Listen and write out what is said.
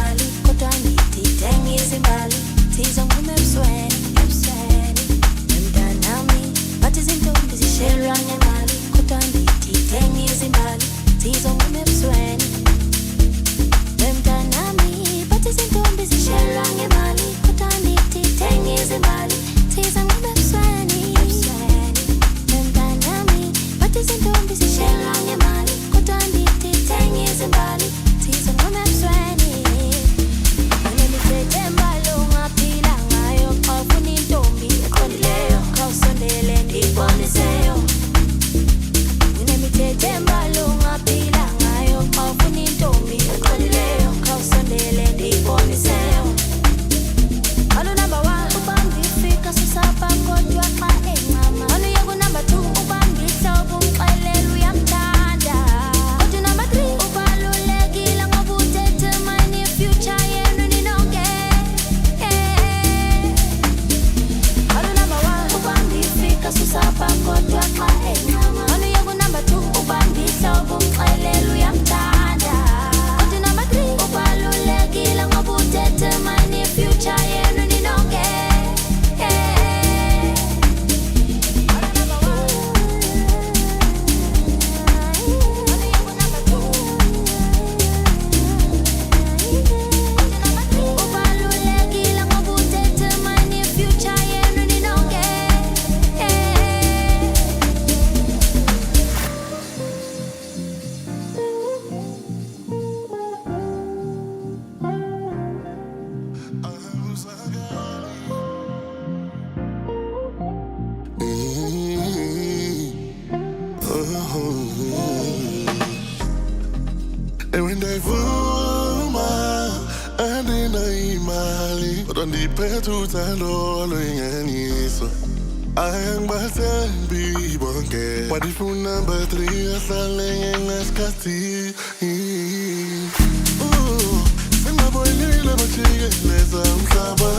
imali kodwa ngididenge izimbali sizonqume ebusweni emntanami bathi izintombi zishelwa ngemali kodwa ngididenge izimbali sizonqume ebusweni emntanami bathi izintombi zishelwa ngemali kodwa ngididenge izimbali sizonqume ebusweni emntanami bathi izintombi zishelwa ngemali kodwa ngididenge izimbali sizonqume ebusweni unemithetho embalo ungaphila ngayo xa ufuna intombi eqondileyo khawusondele ndiyiboniseyo unemithetho embalo ungaphila ngayo xa ufuna intombi eqondileyo khawusondele ndiyiboniseyo alo number 1 ubambifika susapha kodwa xa encama aluye ku number 2 ubambihlobo umxelela uyamthanda kodwa number 3 ubalulekile ngoba udetermine i-future yenu ninonke alo number 1 ubambifika susapha kodwa xa encama aluye ku number 2 ubambihlobo umxelela uyamthanda kodwa number 3 ubalulekile ngoba udetermine i-future yenu ninonke ubalulekile ngoba udetermine i-future yenu ninonke Ewindayivuma andinayimali kodwa ndiphethe uthando lwenyanyiso ayangibathembi bonke wadifuna number 3 ahlale ngesikhathi singaboyile bajikeleza umhlaba